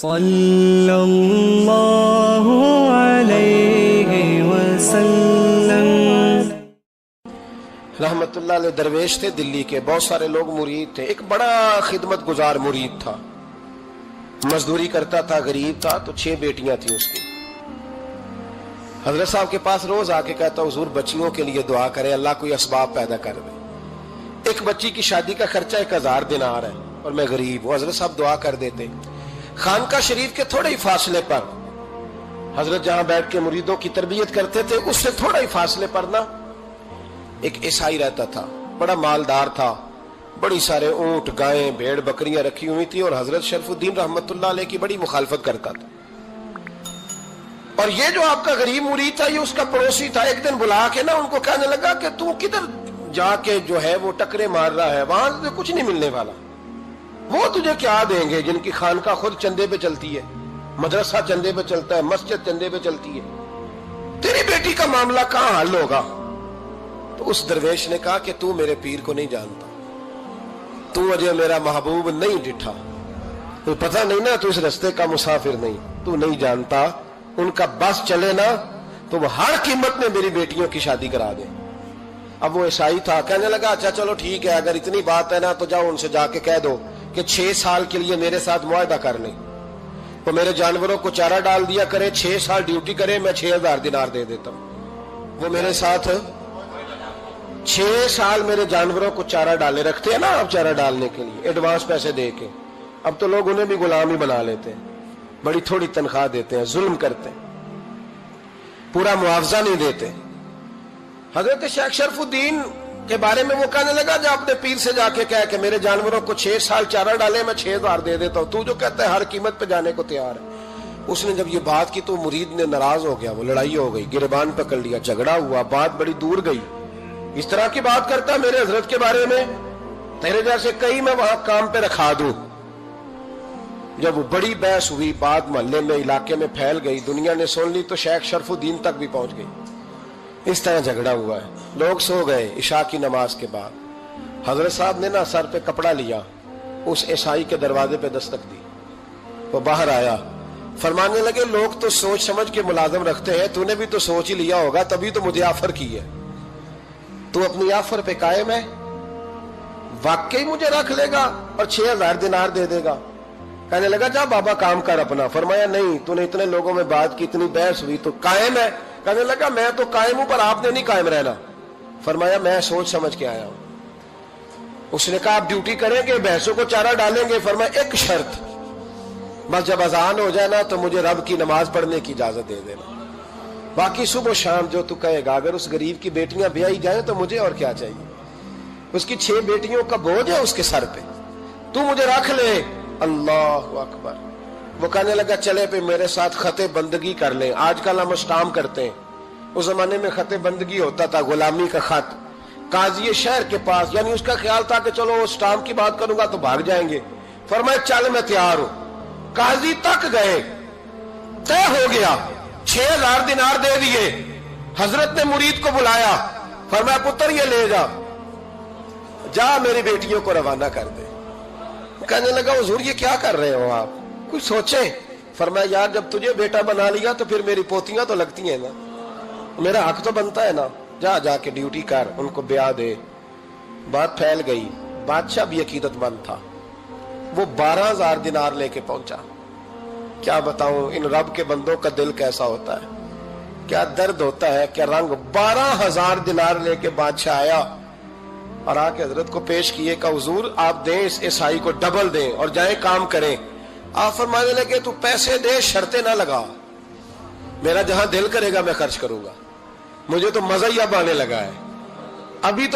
صلی اللہ علیہ وسلم۔ رحمت اللہ علیہ درویش تھے دلی کے، بہت سارے لوگ مرید تھے، ایک بڑا خدمت گزار مرید تھا، مزدوری کرتا تھا، غریب تھا، تو 6 بیٹیاں تھیں اس کی۔ حضرت صاحب کے پاس روز آ کے کہتا حضور بچیوں کے لیے دعا کرے، اللہ کوئی اسباب پیدا کر دے، ایک بچی کی شادی کا خرچہ 1000 دینار ہے اور میں غریب ہوں۔ حضرت صاحب دعا کر دیتے۔ خانقاہ شریف کے تھوڑے ہی فاصلے پر حضرت جہاں بیٹھ کے مریدوں کی تربیت کرتے تھے، اس سے تھوڑا ہی فاصلے پر نا ایک عیسائی رہتا تھا، بڑا مالدار تھا، بڑی سارے اونٹ، گائیں، بھیڑ، بکریاں رکھی ہوئی تھی، اور حضرت شرف الدین رحمت اللہ علیہ کی بڑی مخالفت کرتا تھا۔ اور یہ جو آپ کا غریب مرید تھا، یہ اس کا پڑوسی تھا، ایک دن بلا کے نا ان کو کہنے لگا کہ تو کدھر جا کے جو ہے وہ ٹکرے مار رہا ہے، وہاں سے کچھ نہیں ملنے والا، وہ تجھے کیا دیں گے جن کی خانقاہ خود چندے پہ چلتی ہے، مدرسہ چندے پہ چلتا ہے، مسجد چندے پہ چلتی ہے، تیری بیٹی کا معاملہ کہاں حل ہوگا؟ تو اس درویش نے کہا کہ تو میرے پیر کو نہیں جانتا، تو مجھے میرا محبوب نہیں ڈٹھا، تو پتہ نہیں نا، تو اس رستے کا مسافر نہیں، تو نہیں جانتا، ان کا بس چلے نا تو وہ ہر قیمت میں میری بیٹیوں کی شادی کرا دے۔ اب وہ عیسائی تھا، کہنے لگا اچھا چلو ٹھیک ہے، اگر اتنی بات ہے نا تو جاؤ ان سے جا کے کہہ دو کہ 6 سال کے لیے میرے ساتھ معاہدہ کر لیں، تو میرے جانوروں کو چارہ ڈال دیا کرے، 6 سال ڈیوٹی کرے، میں 6000 دینار دے دیتا ہوں۔ وہ میرے ساتھ 6 سال میرے جانوروں کو چارہ ڈالے، رکھتے ہیں نا آپ چارہ ڈالنے کے لیے ایڈوانس پیسے دے کے، اب تو لوگ انہیں بھی غلام ہی بنا لیتے ہیں، بڑی تھوڑی تنخواہ دیتے ہیں، ظلم کرتے ہیں، پورا معاوضہ نہیں دیتے۔ حضرت شیخ شرف الدین کے بارے میں وہ کہنے لگا جا اپنے پیر سے جا کے کہہ کہ میرے جانوروں کو 6 سال چارہ ڈالے، میں 6000 دے دیتا ہوں، تو جو کہتا ہے ہر قیمت پہ جانے کو تیار ہے۔ اس نے جب یہ بات کی تو مرید نے ناراض ہو گیا، وہ لڑائی ہو گئی، گریبان پکڑ لیا، جھگڑا ہوا، بات بڑی دور گئی، اس طرح کی بات کرتا میرے حضرت کے بارے میں، تیرے جیسے کئی میں وہاں کام پہ رکھا دوں۔ جب وہ بڑی بحث ہوئی، بات محلے میں، علاقے میں پھیل گئی، دنیا نے سن لی، تو شیخ شرف الدین تک بھی پہنچ گئی۔ اس طرح جھگڑا ہوا ہے، لوگ سو گئے عشاء کی نماز کے بعد۔ حضرت صاحب نے نا سر پہ کپڑا لیا، اس عیسائی کے دروازے پہ دستک دی، وہ باہر آیا، فرمانے لگے لوگ تو سوچ سمجھ کے ملازم رکھتے ہیں، تو نے بھی تو سوچ ہی لیا ہوگا، تبھی تو مجھے آفر کی ہے، تو اپنی آفر پہ قائم ہے، واقعی مجھے رکھ لے گا اور 6000 دینار دے دے گا؟ کہنے لگا جا بابا کام کر اپنا۔ فرمایا نہیں، تو نے اتنے لوگوں میں بات کی، اتنی بحث ہوئی، تو قائم ہے؟ کہنے لگا میں تو قائم ہوں، پر آپ نے نہیں قائم رہنا۔ فرمایا میں سوچ سمجھ کے آیا ہوں۔ اس نے کہا آپ ڈیوٹی کریں گے، بھینسوں کو چارہ ڈالیں گے؟ فرمایا ایک شرط، بس جب اذان ہو جائے نا تو مجھے رب کی نماز پڑھنے کی اجازت دے دینا، باقی صبح و شام جو تو کہے گا۔ اگر اس غریب کی بیٹیاں بیائی جائیں تو مجھے اور کیا چاہیے، اس کی 6 بیٹیوں کا بوجھ ہے اس کے سر پہ، تو مجھے رکھ لے۔ اللہ اکبر۔ وہ کہنے لگا چلے پہ میرے ساتھ خط بندگی کر لیں، آج کل ہم اسٹام کرتے ہیں، اس زمانے میں خط بندگی ہوتا تھا، غلامی کا خط، قاضی شہر کے پاس، یعنی اس کا خیال تھا کہ چلو اسٹام کی بات کروں گا تو بھاگ جائیں گے۔ فرمایا چل میں تیار ہوں۔ قاضی تک گئے، طے ہو گیا، 6000 دینار دے دیے۔ حضرت نے مرید کو بلایا، فرمایا پتر یہ لے جا، جا میری بیٹیوں کو روانہ کر دے۔ کہنے لگا حضور یہ کیا کر رہے ہو آپ، کچھ سوچیں۔ فرمایا یار جب تجھے بیٹا بنا لیا تو پھر میری پوتیاں تو لگتی ہیں نا، میرا حق تو بنتا ہے نا، جا کے ڈیوٹی کر، ان کو بیاہ دے۔ بات پھیل گئی، بادشاہ بھی عقیدت مند تھا، وہ 12000 دینار لے کے پہنچا۔ کیا بتاؤں ان رب کے بندوں کا دل کیسا ہوتا ہے، کیا درد ہوتا ہے، کیا رنگ۔ 12000 دینار لے کے بادشاہ آیا اور آ کے حضرت کو پیش کیے کہ حضور آپ دیں اس عیسائی کو ڈبل دیں اور جائیں کام کریں۔ آپ فرمانے لگے تو پیسے دے، شرطیں نہ لگا، میرا جہاں دل کرے گا میں خرچ کروں گا، مجھے تو مزہ ہی اب آنے لگا ہے، ابھی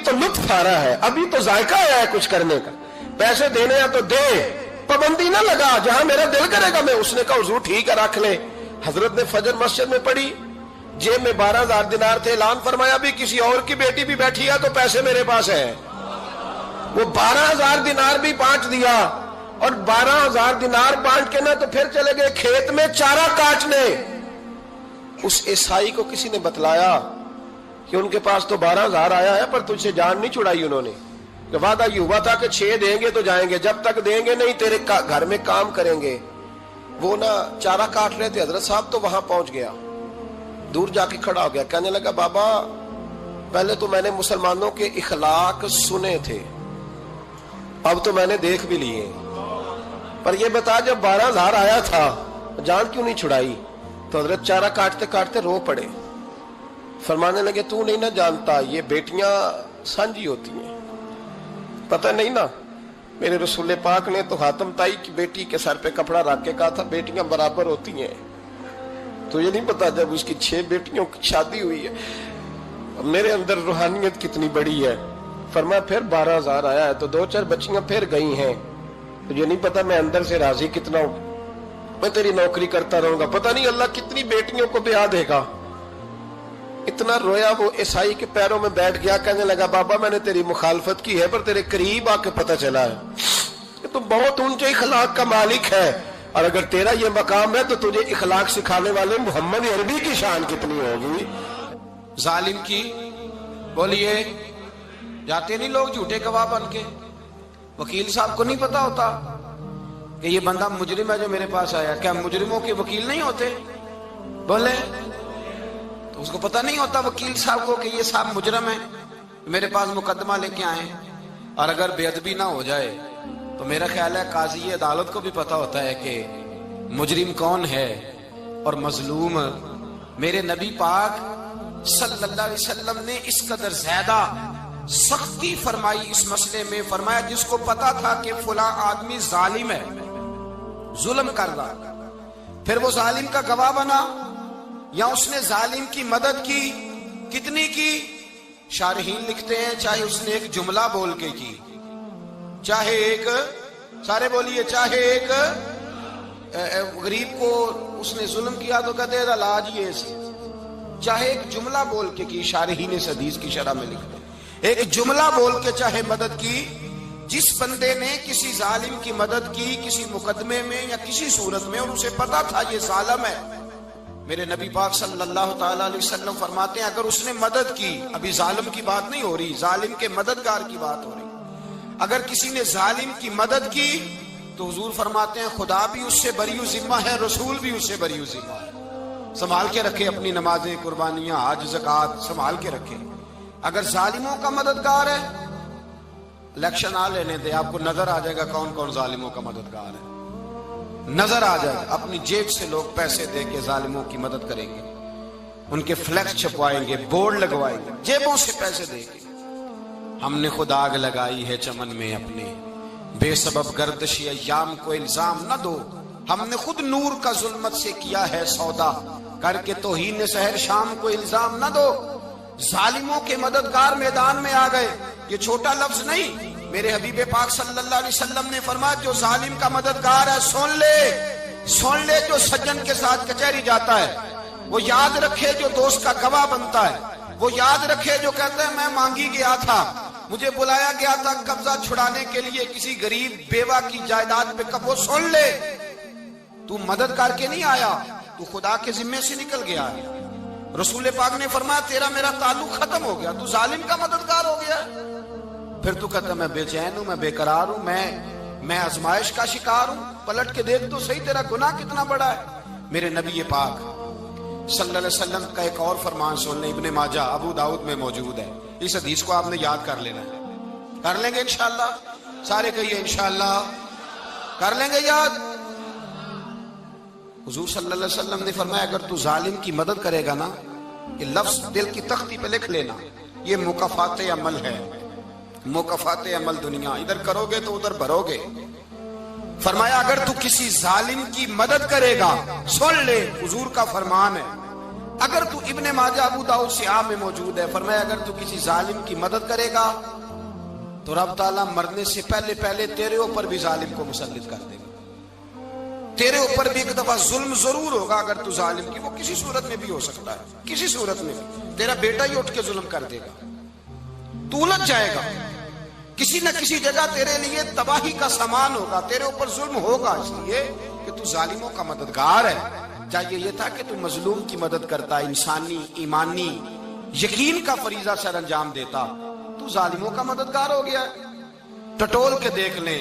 تو لطف آ رہا ہے، ابھی تو ذائقہ آیا ہے کچھ کرنے کا، پیسے دینے ہیں تو دے، پابندی نہ لگا، جہاں میرا دل کرے گا میں۔ اس نے کہا حضور ٹھیک ہے رکھ لے۔ حضرت نے فجر مسجد میں پڑھی، جیب میں 12000 دینار تھے، اعلان فرمایا بھی کسی اور کی بیٹی بھی بیٹھی ہے تو پیسے میرے پاس ہیں۔ وہ 12000 دینار بھی بانٹ دیا، اور 12000 دینار بانٹ کے نا تو پھر چلے گئے کھیت میں چارہ کاٹنے۔ اس عیسائی کو کسی نے بتلایا کہ ان کے پاس تو 12000 آیا ہے، پر تجھ سے جان نہیں چھڑائی انہوں نے، کہ وعدہ یہ ہوا تھا کہ 6 دیں گے تو جائیں گے، جب تک دیں گے نہیں تیرے گھر میں کام کریں گے۔ وہ نا چارہ کاٹ رہے تھے، حضرت صاحب تو وہاں پہنچ گیا، دور جا کے کھڑا ہو گیا، کہنے لگا بابا پہلے تو میں نے مسلمانوں کے اخلاق سنے تھے، اب تو میں نے دیکھ بھی لیے، پر یہ بتا جب 12,000 آیا تھا جان کیوں نہیں چھڑائی؟ تو حضرت چارہ کاٹتے کاٹتے رو پڑے، فرمانے لگے تو نہیں نہ جانتا یہ بیٹیاں سانجھی ہوتی ہیں، پتہ نہیں نا، میرے رسول پاک نے تو حاتم تائی کی بیٹی کے سر پہ کپڑا رکھ کے کہا تھا بیٹیاں برابر ہوتی ہیں، تو یہ نہیں پتا جب اس کی 6 بیٹیوں کی شادی ہوئی ہے میرے اندر روحانیت کتنی بڑی ہے۔ فرمایا پھر 12,000 آیا ہے تو 2-4 بچیاں پھر گئی ہیں، تو یہ نہیں پتا میں اندر سے راضی کتنا ہوں، میں تیری نوکری کرتا رہوں گا، پتہ نہیں اللہ کتنی بیٹیوں کو بیاہ دے گا۔ اتنا رویا وہ عیسائی کے پیروں میں بیٹھ گیا، کہنے لگا بابا میں نے تیری مخالفت کی ہے پر تیرے قریب آ کے پتہ چلا ہے کہ تو بہت اونچے اخلاق کا مالک ہے، اور اگر تیرا یہ مقام ہے تو تجھے اخلاق سکھانے والے محمد عربی کی شان کتنی ہوگی۔ ظالم کی بولیے جاتے نہیں لوگ جھوٹے گواہ بن کے، وکیل صاحب کو نہیں پتا ہوتا کہ یہ بندہ مجرم ہے جو میرے پاس آیا، کیا مجرموں کے وکیل نہیں ہوتے؟ بولے تو اس کو پتہ نہیں ہوتا وکیل صاحب کو کہ یہ صاحب مجرم ہے، میرے پاس مقدمہ لے کے آئے، اور اگر بے ادبی نہ ہو جائے تو میرا خیال ہے قاضی عدالت کو بھی پتا ہوتا ہے کہ مجرم کون ہے اور مظلوم۔ میرے نبی پاک صلی اللہ علیہ وسلم نے اس قدر زیادہ سختی فرمائی اس مسئلے میں، فرمایا جس کو پتا تھا کہ فلاں آدمی ظالم ہے، ظلم کر رہا، پھر وہ ظالم کا گواہ بنا یا اس نے ظالم کی مدد کی، کتنی کی؟ شارحین لکھتے ہیں چاہے اس نے ایک جملہ بول کے کی، چاہے ایک، سارے بولیے، چاہے ایک غریب کو اس نے ظلم کیا تو کہتے ہیں علاج یہ سی، چاہے ایک جملہ بول کے کی، شارحین اس حدیث کی شرح میں لکھتے ہیں ایک جملہ بول کے چاہے مدد کی، جس بندے نے کسی ظالم کی مدد کی کسی مقدمے میں یا کسی صورت میں اور اسے پتا تھا یہ ظالم ہے، میرے نبی پاک صلی اللہ تعالی علیہ وسلم فرماتے ہیں اگر اس نے مدد کی، ابھی ظالم کی بات نہیں ہو رہی، ظالم کے مددگار کی بات ہو رہی، اگر کسی نے ظالم کی مدد کی تو حضور فرماتے ہیں خدا بھی اس سے بری و ذمہ ہے، رسول بھی اس سے بری و ذمہ ہے۔ سنبھال کے رکھے اپنی نمازیں، قربانیاں، حج، زکوٰۃ سنبھال کے رکھے۔ اگر ظالموں کا مددگار ہے، الیکشن آ لینے دے، آپ کو نظر آ جائے گا کون کون ظالموں کا مددگار ہے، نظر آ جائے گا۔ اپنی جیب سے لوگ پیسے دے کے ظالموں کی مدد کریں گے، ان کے فلیکس چھپوائیں گے، بورڈ لگوائیں گے، جیبوں سے پیسے دے کے۔ ہم نے خود آگ لگائی ہے چمن میں اپنے، بے سبب گردشی ایام کو الزام نہ دو، ہم نے خود نور کا ظلمت سے کیا ہے سودا، کر کے توہین سحر شام کو الزام نہ دو۔ ظالموں کے مددگار میدان میں آ گئے، یہ چھوٹا لفظ نہیں، میرے حبیب پاک صلی اللہ علیہ وسلم نے فرمایا جو ظالم کا مددگار ہے سن لے جو سجن کے ساتھ کچہری جاتا ہے، وہ یاد رکھے جو دوست کا گواہ بنتا ہے، وہ یاد رکھے جو کہتا ہے میں مانگی گیا تھا، مجھے بلایا گیا تھا قبضہ چھڑانے کے لیے کسی غریب بیوہ کی جائیداد پہ، کب وہ سن لے تو مدد کر کے نہیں آیا، تو خدا کے ذمے سے نکل گیا ہے۔ رسول پاک نے فرمایا تیرا میرا تعلق ختم ہو گیا، تو ظالم کا مددگار ہو گیا، پھر تو کہتا میں بے چین ہوں، میں بے قرار ہوں، میں آزمائش کا شکار ہوں، پلٹ کے دیکھ تو صحیح تیرا گناہ کتنا بڑا ہے۔ میرے نبی پاک صلی اللہ علیہ وسلم کا ایک اور فرمان سن لیں، ابن ماجہ ابو داؤد میں موجود ہے، اس حدیث کو آپ نے یاد کر لینا ہے، کر لیں گے انشاءاللہ، سارے کہیے انشاءاللہ کر لیں گے یاد۔ حضور صلی اللہ علیہ وسلم نے فرمایا اگر تو ظالم کی مدد کرے گا نا، یہ لفظ دل کی تختی پہ لکھ لینا، یہ مکافات عمل ہے، مکافات عمل دنیا، ادھر کرو گے تو ادھر بھرو گے۔ فرمایا اگر تو کسی ظالم کی مدد کرے گا، سن لے حضور کا فرمان ہے، اگر تو ابن ماجہ ابو داؤد سیاہ میں موجود ہے، فرمایا اگر تو کسی ظالم کی مدد کرے گا تو رب تعالیٰ مرنے سے پہلے پہلے تیرے اوپر بھی ظالم کو مسلط کر دے گا، تیرے اوپر بھی ایک دفعہ ظلم ضرور ہوگا اگر تو ظالم کی، وہ کسی صورت میں بھی ہو سکتا ہے، کسی صورت میں بھی تیرا بیٹا ہی اٹھ کے ظلم کر دے گا، تو الجھ جائے گا، کسی نہ کسی جگہ تیرے لیے تباہی کا سامان ہوگا، تیرے اوپر ظلم ہوگا، اس لیے کہ تو ظالموں کا مددگار ہے۔ چاہیے یہ تھا کہ تو مظلوم کی مدد کرتا، انسانی ایمانی یقین کا فریضہ سر انجام دیتا، تو ظالموں کا مددگار ہو گیا۔ ٹٹول کے دیکھ لیں